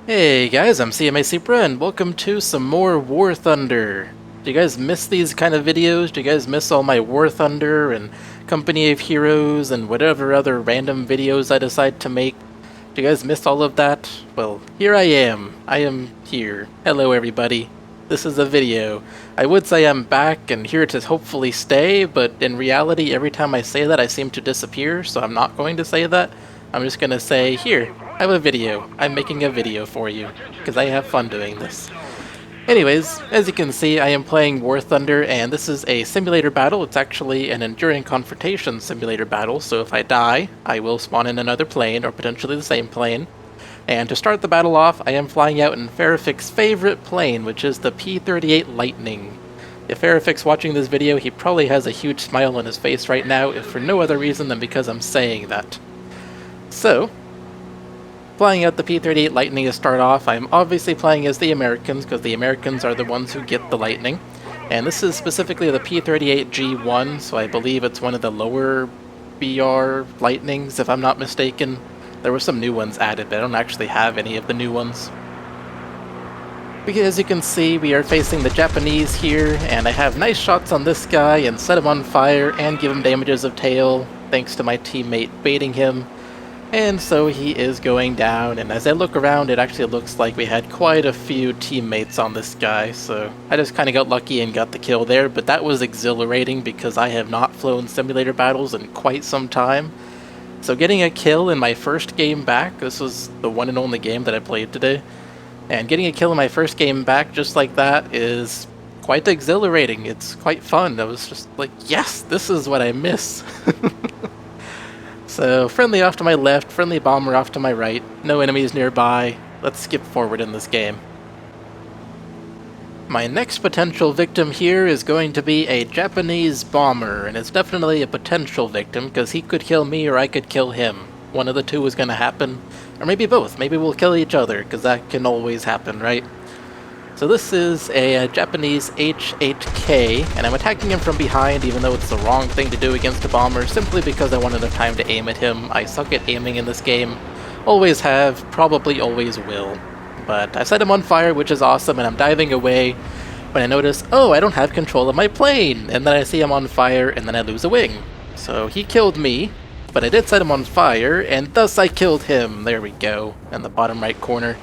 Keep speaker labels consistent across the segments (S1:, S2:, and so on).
S1: Hey guys, I'm CMA Supra and welcome to some more War Thunder. Do you guys miss these kind of videos? Do you guys miss all my War Thunder and Company of Heroes and whatever other random videos I decide to make? Do you guys miss all of that? Well, here I am. I am here. Hello everybody. This is a video. I would say I'm back and here to hopefully stay, but in reality every time I say that I seem to disappear, so I'm not going to say that. I'm just gonna say, here, I have a video. I'm making a video for you, because I have fun doing this. Anyways, as you can see, I am playing War Thunder, and this is a simulator battle. It's actually an Enduring Confrontation Simulator Battle, so if I die, I will spawn in another plane, or potentially the same plane. And to start the battle off, I am flying out in Farafik's favorite plane, which is the P-38 Lightning. If Farafik's watching this video, he probably has a huge smile on his face right now, if for no other reason than because I'm saying that. So, flying out the P-38 Lightning to start off, I'm obviously playing as the Americans, because the Americans are the ones who get the Lightning. And this is specifically the P-38 G1, so I believe it's one of the lower BR Lightnings, if I'm not mistaken. There were some new ones added, but I don't actually have any of the new ones. Because as you can see, we are facing the Japanese here, and I have nice shots on this guy and set him on fire and give him damages of tail, thanks to my teammate baiting him. And so he is going down, and as I look around, it actually looks like we had quite a few teammates on this guy, so I just kind of got lucky and got the kill there, but that was exhilarating because I have not flown simulator battles in quite some time. So getting a kill in my first game back, this was the one and only game that I played today, and getting a kill in my first game back just like that is quite exhilarating. It's quite fun. I was just like, yes, this is what I miss. So, friendly off to my left, friendly bomber off to my right, no enemies nearby. Let's skip forward in this game. My next potential victim here is going to be a Japanese bomber, and it's definitely a potential victim because he could kill me or I could kill him. One of the two is going to happen, or maybe both. Maybe we'll kill each other because that can always happen, right? So this is a Japanese H-8K, and I'm attacking him from behind even though it's the wrong thing to do against a bomber, simply because I want enough time to aim at him. I suck at aiming in this game. Always have, probably always will. But I set him on fire, which is awesome, and I'm diving away when I notice, oh, I don't have control of my plane! And then I see him on fire, and then I lose a wing. So he killed me, but I did set him on fire, and thus I killed him. There we go, in the bottom right corner.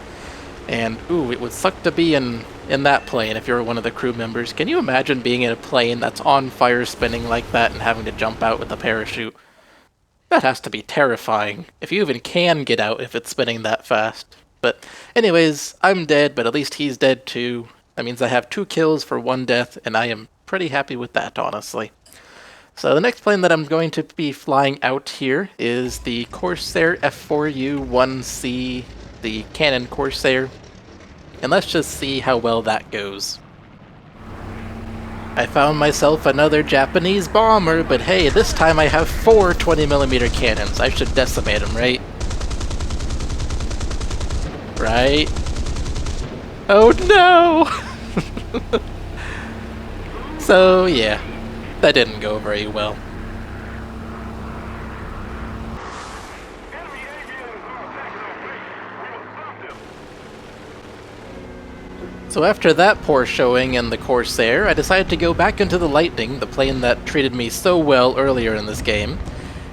S1: And, ooh, it would suck to be in that plane if you're one of the crew members. Can you imagine being in a plane that's on fire spinning like that and having to jump out with a parachute? That has to be terrifying, if you even can get out if it's spinning that fast. But anyways, I'm dead, but at least he's dead too. That means I have 2 kills for 1 death, and I am pretty happy with that, honestly. So the next plane that I'm going to be flying out here is the Corsair F4U-1C, the Cannon Corsair, and let's just see how well that goes. I found myself another Japanese bomber, but hey, this time I have 4 20mm cannons. I should decimate them, right? Right? Oh no! So yeah, that didn't go very well. So after that poor showing in the Corsair, I decided to go back into the Lightning, the plane that treated me so well earlier in this game.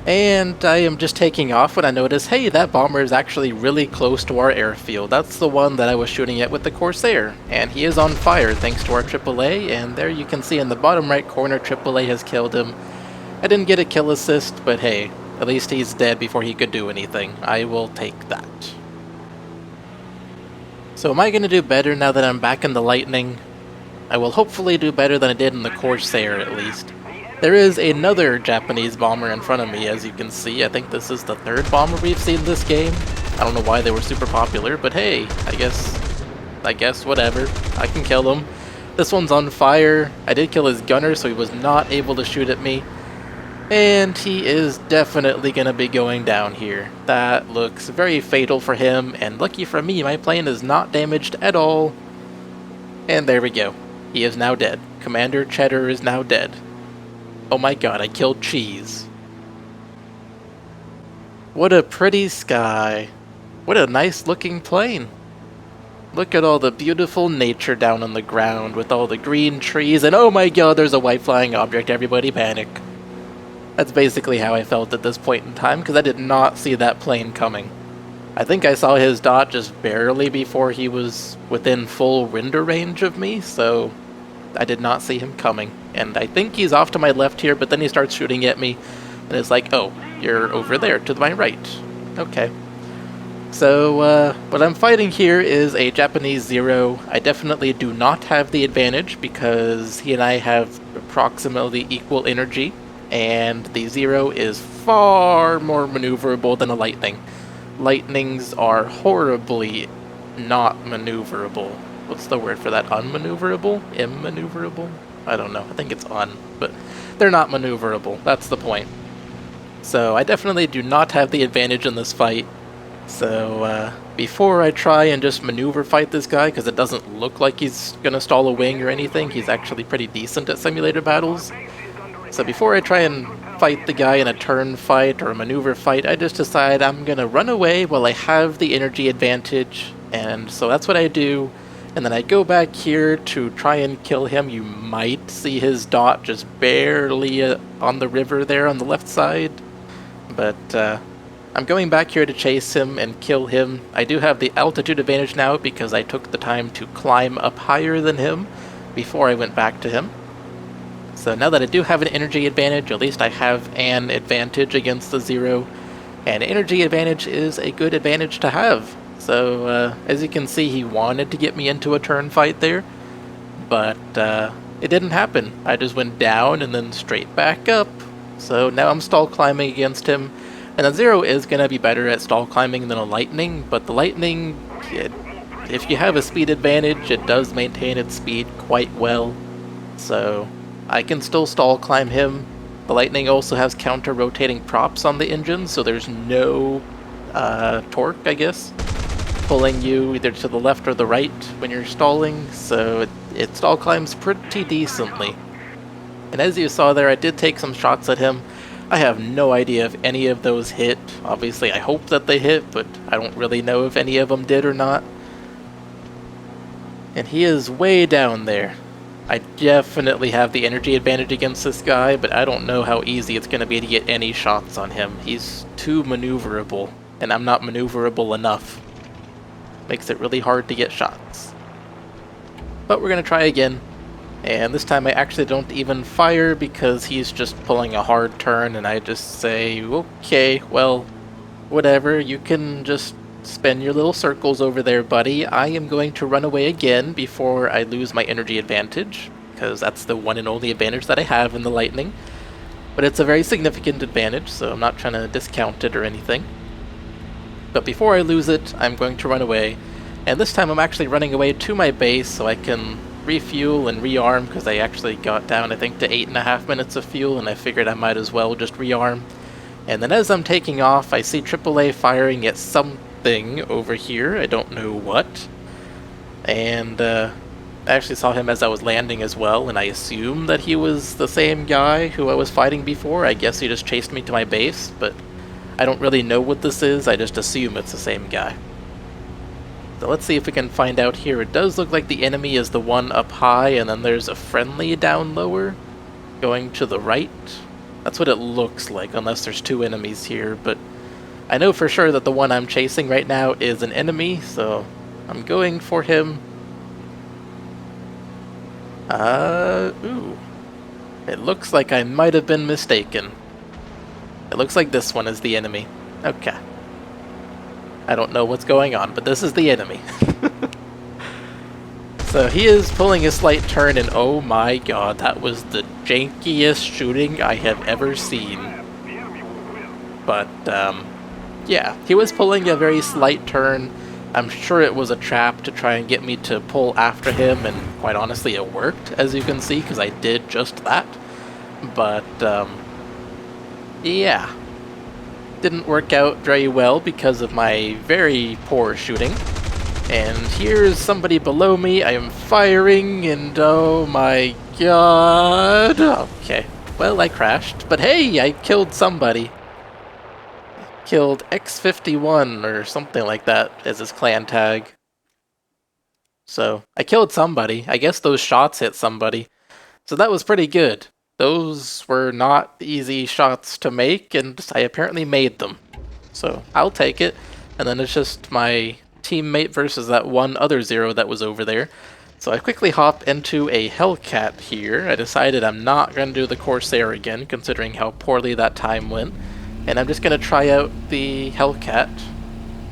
S1: And I am just taking off when I notice, hey, that bomber is actually really close to our airfield. That's the one that I was shooting at with the Corsair. And he is on fire thanks to our AAA, and there you can see in the bottom right corner, AAA has killed him. I didn't get a kill assist, but hey, at least he's dead before he could do anything. I will take that. So am I going to do better now that I'm back in the Lightning? I will hopefully do better than I did in the Corsair, at least. There is another Japanese bomber in front of me, as you can see. I think this is the 3rd bomber we've seen this game. I don't know why they were super popular, but hey, I guess whatever. I can kill them. This one's on fire. I did kill his gunner, so he was not able to shoot at me. And he is definitely going to be going down here. That looks very fatal for him, and lucky for me, my plane is not damaged at all. And there we go. He is now dead. Commander Cheddar is now dead. Oh my god, I killed Cheese. What a pretty sky. What a nice looking plane. Look at all the beautiful nature down on the ground with all the green trees, and oh my god, there's a white flying object, everybody panic. That's basically how I felt at this point in time, because I did not see that plane coming. I think I saw his dot just barely before he was within full render range of me, so I did not see him coming. And I think he's off to my left here, but then he starts shooting at me, and it's like, oh, you're over there to my right. Okay. So, what I'm fighting here is a Japanese Zero. I definitely do not have the advantage because he and I have approximately equal energy, and the Zero is far more maneuverable than a Lightning. Lightnings are horribly not maneuverable. What's the word for that? Unmaneuverable? Immaneuverable? I don't know. I think it's un, but they're not maneuverable. That's the point. So I definitely do not have the advantage in this fight. So before I try and just maneuver fight this guy, because it doesn't look like he's going to stall a wing or anything, he's actually pretty decent at simulator battles. So before I try and fight the guy in a turn fight or a maneuver fight, I just decide I'm going to run away while I have the energy advantage. And so that's what I do. And then I go back here to try and kill him. You might see his dot just barely on the river there on the left side. But I'm going back here to chase him and kill him. I do have the altitude advantage now because I took the time to climb up higher than him before I went back to him. So now that I do have an energy advantage, at least I have an advantage against the Zero. And energy advantage is a good advantage to have. So as you can see, he wanted to get me into a turn fight there, but it didn't happen. I just went down and then straight back up. So now I'm stall climbing against him. And the Zero is going to be better at stall climbing than a Lightning, but the Lightning, if you have a speed advantage, it does maintain its speed quite well. So I can still stall climb him. The Lightning also has counter-rotating props on the engine, so there's no torque, I guess, pulling you either to the left or the right when you're stalling, so it stall climbs pretty decently. And as you saw there, I did take some shots at him. I have no idea if any of those hit. Obviously, I hope that they hit, but I don't really know if any of them did or not. And he is way down there. I definitely have the energy advantage against this guy, but I don't know how easy it's going to be to get any shots on him. He's too maneuverable, and I'm not maneuverable enough. Makes it really hard to get shots. But we're going to try again. And this time I actually don't even fire because he's just pulling a hard turn, and I just say, okay, well, whatever, you can just spin your little circles over there, buddy. I am going to run away again before I lose my energy advantage, because that's the one and only advantage that I have in the Lightning. But it's a very significant advantage, so I'm not trying to discount it or anything. But before I lose it, I'm going to run away. And this time I'm actually running away to my base so I can refuel and rearm, because I actually got down, I think, to 8.5 minutes of fuel, and I figured I might as well just rearm. And then as I'm taking off, I see AAA firing at something over here. I don't know what. And I actually saw him as I was landing as well, and I assumed that he was the same guy who I was fighting before. I guess he just chased me to my base, but I don't really know what this is. I just assume it's the same guy. So let's see if we can find out here. It does look like the enemy is the one up high, and then there's a friendly down lower going to the right. That's what it looks like, unless there's two enemies here, but I know for sure that the one I'm chasing right now is an enemy, so I'm going for him. Ooh. It looks like I might have been mistaken. It looks like this one is the enemy. Okay. I don't know what's going on, but this is the enemy. So he is pulling a slight turn, and oh my god, that was the jankiest shooting I have ever seen. But, yeah, he was pulling a very slight turn. I'm sure it was a trap to try and get me to pull after him, and quite honestly it worked, as you can see, because I did just that. But, yeah. Didn't work out very well because of my very poor shooting. And here's somebody below me. I am firing, and oh my god. Okay, well, I crashed, but hey, I killed somebody. Killed X51 or something like that as his clan tag. So I killed somebody. I guess those shots hit somebody. So that was pretty good. Those were not easy shots to make, and I apparently made them. So I'll take it. And then it's just my teammate versus that one other zero that was over there. So I quickly hop into a Hellcat here. I decided I'm not going to do the Corsair again, considering how poorly that time went. And I'm just going to try out the Hellcat.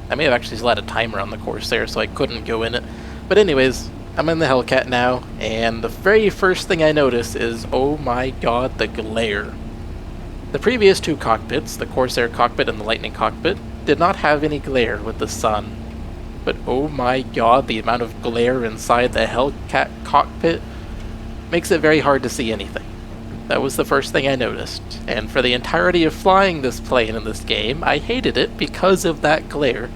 S1: I may have actually let a timer on the Corsair, so I couldn't go in it. But anyways, I'm in the Hellcat now, and the very first thing I notice is, oh my god, the glare. The previous two cockpits, the Corsair cockpit and the Lightning cockpit, did not have any glare with the sun. But oh my god, the amount of glare inside the Hellcat cockpit makes it very hard to see anything. That was the first thing I noticed, and for the entirety of flying this plane in this game, I hated it because of that glare.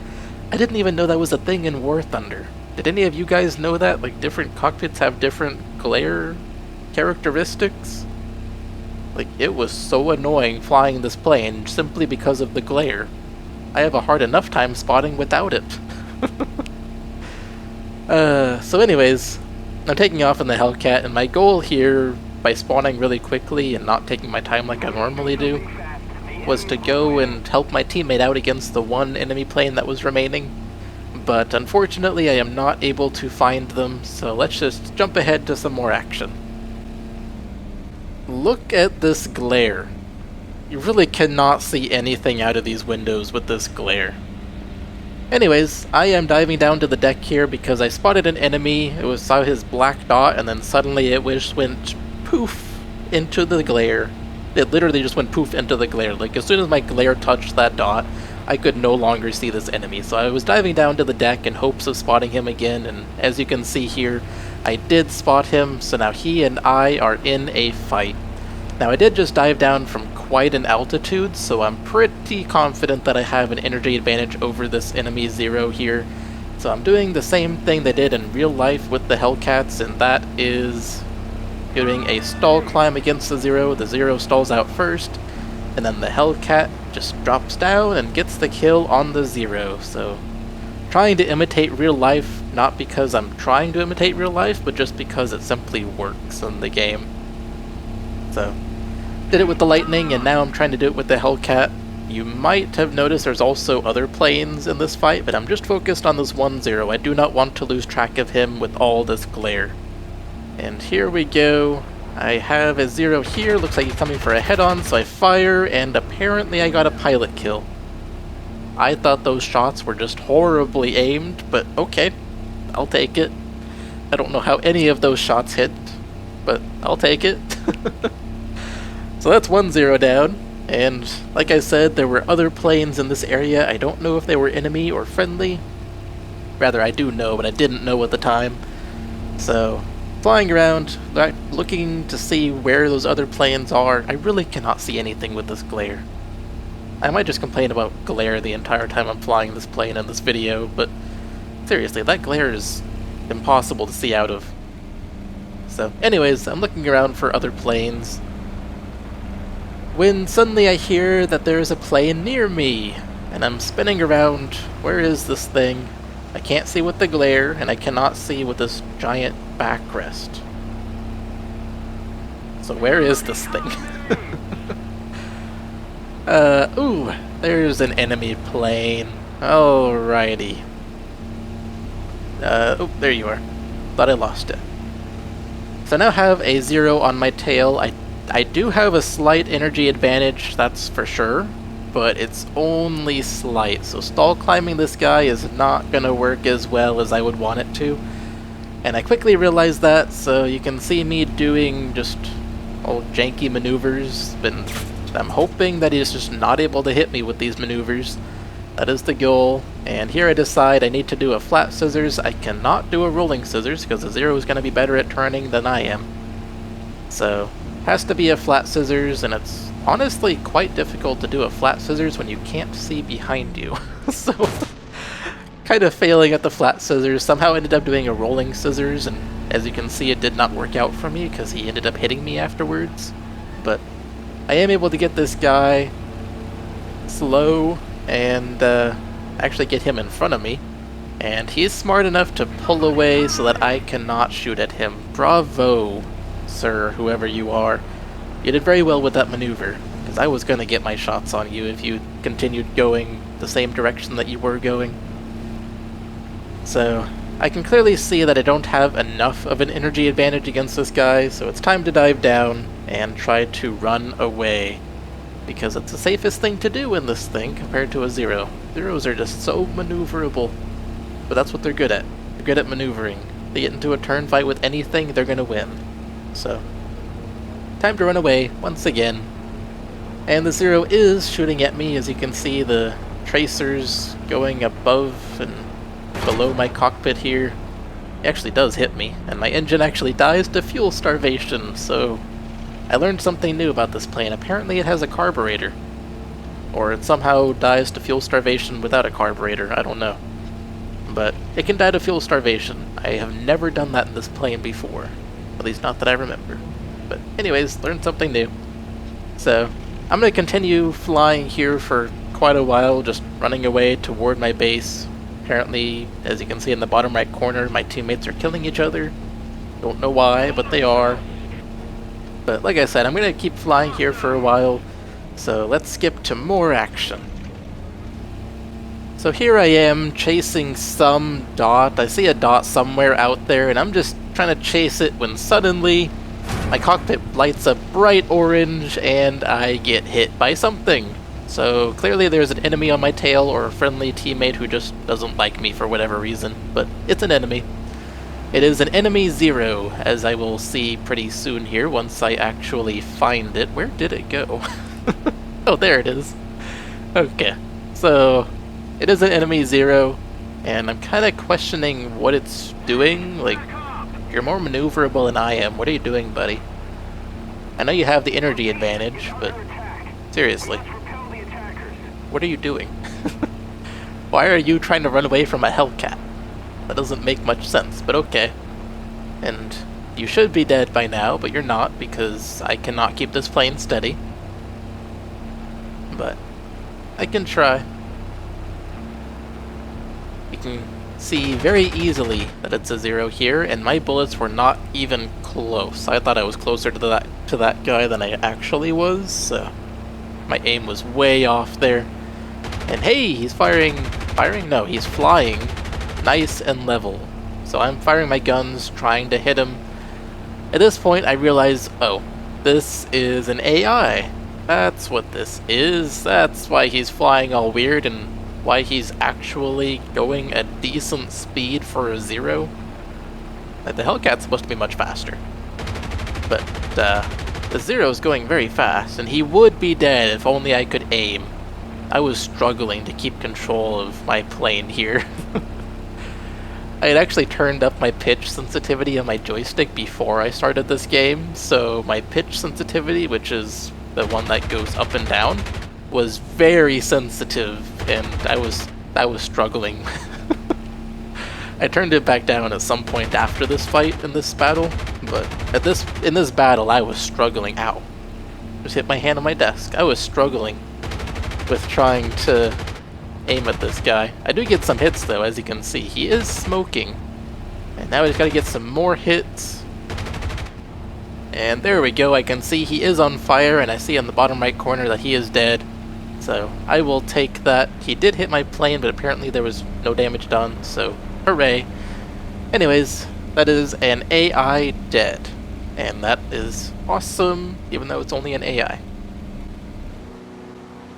S1: I didn't even know that was a thing in War Thunder. Did any of you guys know that? Like, different cockpits have different glare characteristics? Like, it was so annoying flying this plane simply because of the glare. I have a hard enough time spotting without it. So anyways, I'm taking off in the Hellcat, and my goal here, by spawning really quickly and not taking my time like I normally do, was to go and help my teammate out against the one enemy plane that was remaining. But unfortunately I am not able to find them, so let's just jump ahead to some more action. Look at this glare. You really cannot see anything out of these windows with this glare. Anyways, I am diving down to the deck here because I spotted an enemy. Saw his black dot, and then suddenly it went poof into the glare. It literally just went poof into the glare. Like, as soon as my glare touched that dot, I could no longer see this enemy. So I was diving down to the deck in hopes of spotting him again, and as you can see here, I did spot him, so now he and I are in a fight. Now, I did just dive down from quite an altitude, so I'm pretty confident that I have an energy advantage over this enemy zero here. So I'm doing the same thing they did in real life with the Hellcats, and that is doing a stall climb against the zero. The zero stalls out first, and then the Hellcat just drops down and gets the kill on the zero. So trying to imitate real life, not because I'm trying to imitate real life, but just because it simply works in the game. So did it with the Lightning, and now I'm trying to do it with the Hellcat. You might have noticed there's also other planes in this fight, but I'm just focused on this 1-0. I do not want to lose track of him with all this glare. And here we go. I have a zero here. Looks like he's coming for a head-on, so I fire, and apparently I got a pilot kill. I thought those shots were just horribly aimed, but okay, I'll take it. I don't know how any of those shots hit, but I'll take it. So that's 1-0 down, and like I said, there were other planes in this area. I don't know if they were enemy or friendly. Rather, I do know, but I didn't know at the time. So, flying around, looking to see where those other planes are. I really cannot see anything with this glare. I might just complain about glare the entire time I'm flying this plane in this video, but seriously, that glare is impossible to see out of. So anyways, I'm looking around for other planes, when suddenly I hear that there's a plane near me, and I'm spinning around. Where is this thing? I can't see with the glare, and I cannot see with this giant backrest. So where is this thing? Ooh, there's an enemy plane. Alrighty. Oh, there you are. Thought I lost it. So I now have a 0 on my tail. I do have a slight energy advantage, that's for sure, but it's only slight, so stall climbing this guy is not gonna work as well as I would want it to. And I quickly realized that, so you can see me doing just old janky maneuvers, but I'm hoping that he's just not able to hit me with these maneuvers. That is the goal, and here I decide I need to do a flat scissors. I cannot do a rolling scissors because the 0 is going to be better at turning than I am. So, has to be a flat scissors, and it's honestly quite difficult to do a flat scissors when you can't see behind you. So, kind of failing at the flat scissors. Somehow ended up doing a rolling scissors, and as you can see, it did not work out for me because he ended up hitting me afterwards. But I am able to get this guy slow and actually get him in front of me. And he's smart enough to pull away so that I cannot shoot at him. Bravo, sir, whoever you are. You did very well with that maneuver, because I was going to get my shots on you if you continued going the same direction that you were going. So, I can clearly see that I don't have enough of an energy advantage against this guy, so it's time to dive down and try to run away. Because it's the safest thing to do in this thing compared to a Zero. Zeros are just so maneuverable. But that's what they're good at. They're good at maneuvering. They get into a turn fight with anything, they're gonna win. So, time to run away once again. And the Zero is shooting at me, as you can see the tracers going above and below my cockpit here. It actually does hit me, and my engine actually dies to fuel starvation, so I learned something new about this plane. Apparently it has a carburetor. Or it somehow dies to fuel starvation without a carburetor, I don't know. But it can die to fuel starvation. I have never done that in this plane before. At least not that I remember. But anyways, learned something new. So, I'm going to continue flying here for quite a while, just running away toward my base. Apparently, as you can see in the bottom right corner, my teammates are killing each other. Don't know why, but they are. But like I said, I'm going to keep flying here for a while. So let's skip to more action. So here I am chasing some dot. I see a dot somewhere out there, and I'm just trying to chase it when suddenly my cockpit lights up bright orange and I get hit by something. So clearly there's an enemy on my tail or a friendly teammate who just doesn't like me for whatever reason, but it's an enemy. It is an enemy Zero, as I will see pretty soon here once I actually find it. Where did it go? Oh, there it is. Okay, so it is an enemy Zero, and I'm kind of questioning what it's doing. Like, you're more maneuverable than I am. What are you doing, buddy? I know you have the energy advantage, but seriously, what are you doing? Why are you trying to run away from a Hellcat? That doesn't make much sense, but okay. And you should be dead by now, but you're not, because I cannot keep this plane steady. But I can try. You can see very easily that it's a Zero here, and my bullets were not even close. I thought I was closer to that guy than I actually was, so my aim was way off there. And hey, he's firing? No, he's flying. Nice and level. So I'm firing my guns, trying to hit him. At this point, I realize, oh, this is an AI. That's what this is. That's why he's flying all weird and why he's actually going at decent speed for a Zero. Like, the Hellcat's supposed to be much faster. But the Zero's going very fast, and he would be dead if only I could aim. I was struggling to keep control of my plane here. I had actually turned up my pitch sensitivity on my joystick before I started this game, so my pitch sensitivity, which is the one that goes up and down, was very sensitive, and I was struggling. I turned it back down at some point after this fight in this battle, but in this battle I was struggling. Ow. Just hit my hand on my desk. I was struggling with trying to aim at this guy. I do get some hits though, as you can see. He is smoking. And now I just gotta get some more hits. And there we go, I can see he is on fire, and I see in the bottom right corner that he is dead. So I will take that. He did hit my plane, but apparently there was no damage done, so hooray. Anyways, that is an AI dead. And that is awesome, even though it's only an AI.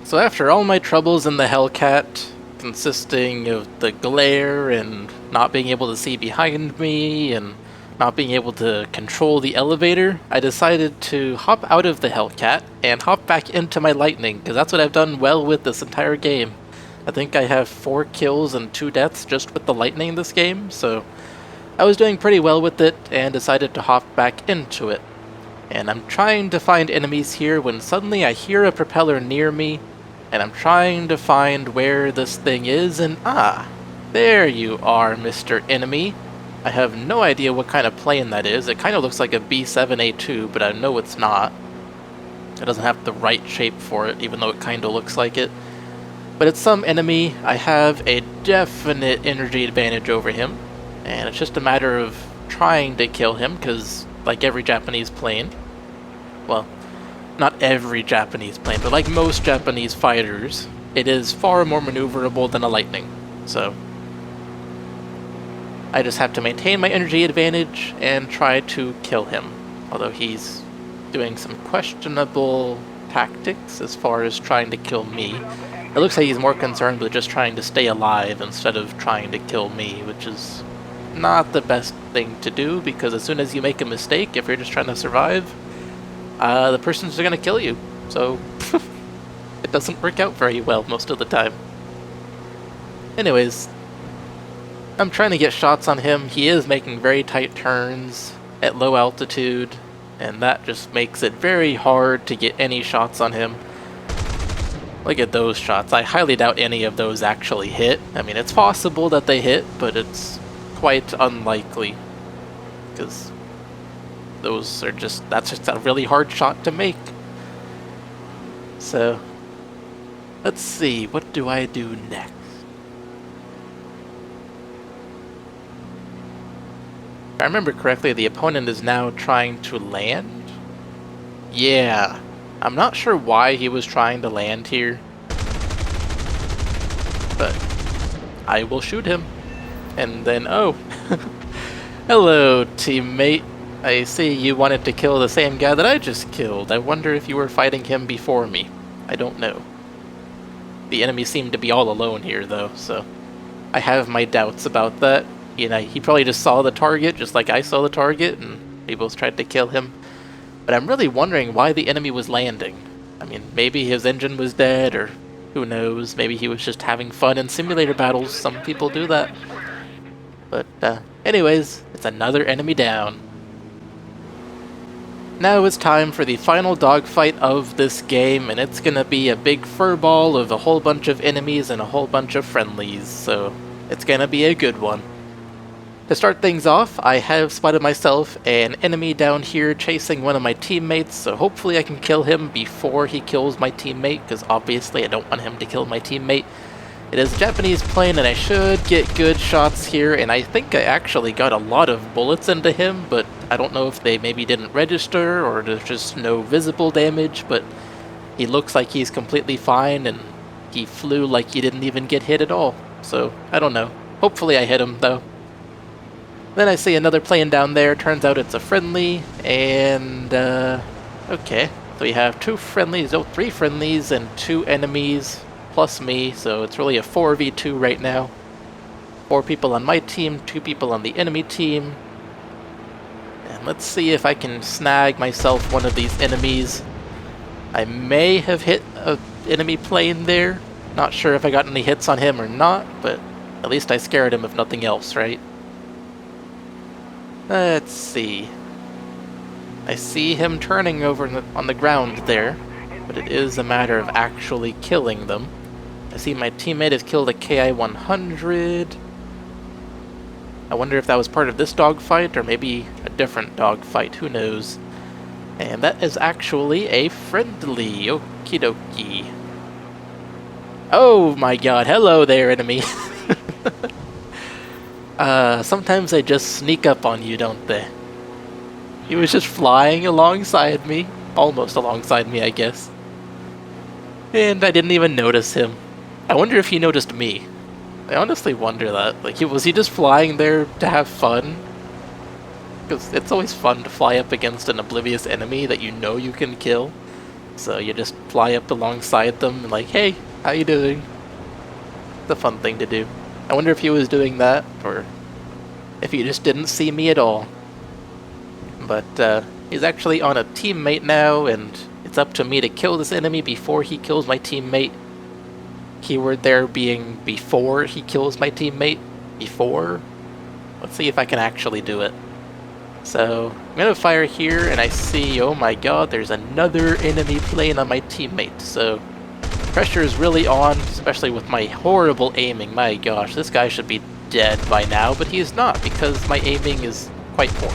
S1: So after all my troubles in the Hellcat, consisting of the glare and not being able to see behind me and not being able to control the elevator, I decided to hop out of the Hellcat and hop back into my Lightning, because that's what I've done well with this entire game. I think I have 4 kills and 2 deaths just with the Lightning this game, so I was doing pretty well with it and decided to hop back into it. And I'm trying to find enemies here when suddenly I hear a propeller near me, and I'm trying to find where this thing is, and there you are, Mr. Enemy. I have no idea what kind of plane that is. It kind of looks like a B-7A2, but I know it's not. It doesn't have the right shape for it, even though it kind of looks like it. But it's some enemy, I have a definite energy advantage over him, and it's just a matter of trying to kill him, because like every Japanese plane, well, not every Japanese plane, but like most Japanese fighters, it is far more maneuverable than a Lightning. So I just have to maintain my energy advantage and try to kill him, although he's doing some questionable tactics as far as trying to kill me. It looks like he's more concerned with just trying to stay alive instead of trying to kill me, which is not the best thing to do, because as soon as you make a mistake, if you're just trying to survive, the person's going to kill you. So it doesn't work out very well most of the time. Anyways, I'm trying to get shots on him. He is making very tight turns at low altitude, and that just makes it very hard to get any shots on him. Look at those shots. I highly doubt any of those actually hit. I mean, it's possible that they hit, but it's quite unlikely, because that's just a really hard shot to make. So, let's see, what do I do next? If I remember correctly, the opponent is now trying to land? Yeah. I'm not sure why he was trying to land here, but I will shoot him. And then, oh, hello, teammate. I see you wanted to kill the same guy that I just killed. I wonder if you were fighting him before me. I don't know. The enemy seemed to be all alone here, though, so I have my doubts about that. You know, he probably just saw the target, just like I saw the target, and we both tried to kill him. But I'm really wondering why the enemy was landing. I mean, maybe his engine was dead, or who knows, maybe he was just having fun in simulator battles. Some people do that. But anyways, it's another enemy down. Now it's time for the final dogfight of this game, and it's gonna be a big furball of a whole bunch of enemies and a whole bunch of friendlies, so it's gonna be a good one. To start things off, I have spotted myself an enemy down here chasing one of my teammates, so hopefully I can kill him before he kills my teammate, because obviously I don't want him to kill my teammate. It is a Japanese plane, and I should get good shots here, and I think I actually got a lot of bullets into him, but I don't know if they maybe didn't register, or there's just no visible damage, but he looks like he's completely fine, and he flew like he didn't even get hit at all, so I don't know. Hopefully I hit him, though. Then I see another plane down there. Turns out it's a friendly, and okay. So we have three friendlies and 2 enemies, plus me, so it's really a 4v2 right now. 4 people on my team, 2 people on the enemy team. And let's see if I can snag myself one of these enemies. I may have hit an enemy plane there. Not sure if I got any hits on him or not, but at least I scared him if nothing else, right? Let's see. I see him turning over on the ground there, but it is a matter of actually killing them. I see my teammate has killed a KI-100. I wonder if that was part of this dogfight, or maybe a different dogfight, who knows. And that is actually a friendly. Okie dokie. Oh my god, hello there, enemy. Sometimes they just sneak up on you, don't they? He was just flying alongside me. Almost alongside me, I guess. And I didn't even notice him. I wonder if he noticed me. I honestly wonder that. Like, was he just flying there to have fun? Because it's always fun to fly up against an oblivious enemy that you know you can kill. So you just fly up alongside them and like, hey, how you doing? It's a fun thing to do. I wonder if he was doing that, or if he just didn't see me at all. But he's actually on a teammate now, and it's up to me to kill this enemy before he kills my teammate. Keyword there being before he kills my teammate. Before? Let's see if I can actually do it. So, I'm gonna fire here, and I see, oh my god, there's another enemy plane on my teammate. So, pressure is really on, especially with my horrible aiming. My gosh, this guy should be dead by now, but he is not, because my aiming is quite poor.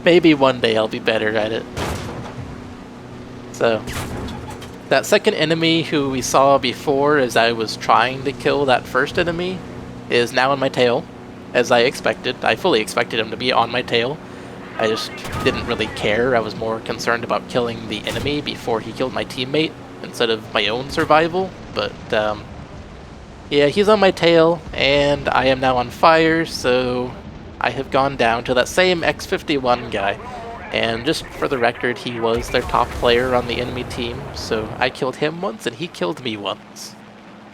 S1: Maybe one day I'll be better at it. So, that second enemy who we saw before as I was trying to kill that first enemy is now on my tail, as I expected. I fully expected him to be on my tail. I just didn't really care. I was more concerned about killing the enemy before he killed my teammate instead of my own survival. But yeah, he's on my tail, and I am now on fire, so I have gone down to that same X-51 guy. And just for the record, he was their top player on the enemy team, so I killed him once and he killed me once.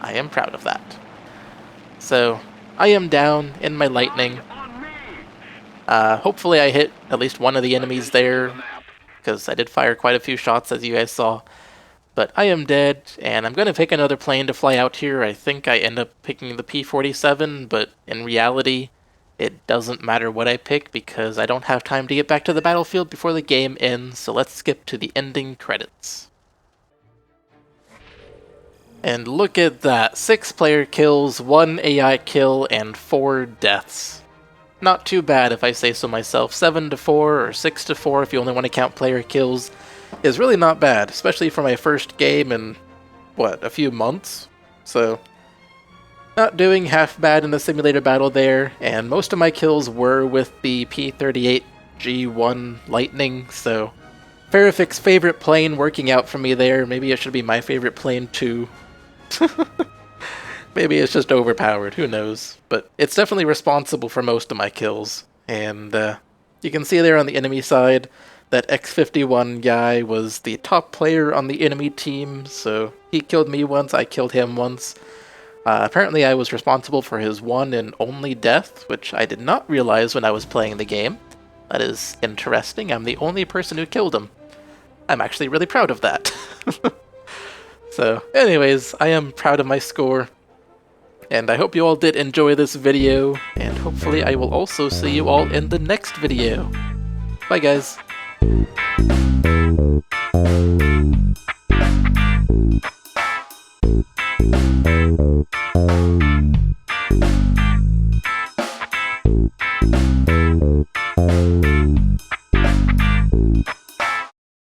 S1: I am proud of that. So, I am down in my lightning. Hopefully I hit at least one of the enemies there, because I did fire quite a few shots as you guys saw. But I am dead, and I'm going to pick another plane to fly out here. I think I end up picking the P-47, but in reality, it doesn't matter what I pick because I don't have time to get back to the battlefield before the game ends, so let's skip to the ending credits. And look at that, 6 player kills, 1 AI kill, and 4 deaths. Not too bad if I say so myself. 7-4 or 6-4 if you only want to count player kills is really not bad, especially for my first game in, what, a few months? So, not doing half bad in the simulator battle there, and most of my kills were with the P-38G1 Lightning, so Farafik's favorite plane working out for me there. Maybe it should be my favorite plane too. Maybe it's just overpowered, who knows. But it's definitely responsible for most of my kills. And you can see there on the enemy side, that X-51 guy was the top player on the enemy team, so he killed me once, I killed him once. Apparently I was responsible for his one and only death, which I did not realize when I was playing the game. That is interesting, I'm the only person who killed him. I'm actually really proud of that. So, anyways, I am proud of my score. And I hope you all did enjoy this video, and hopefully I will also see you all in the next video. Bye guys!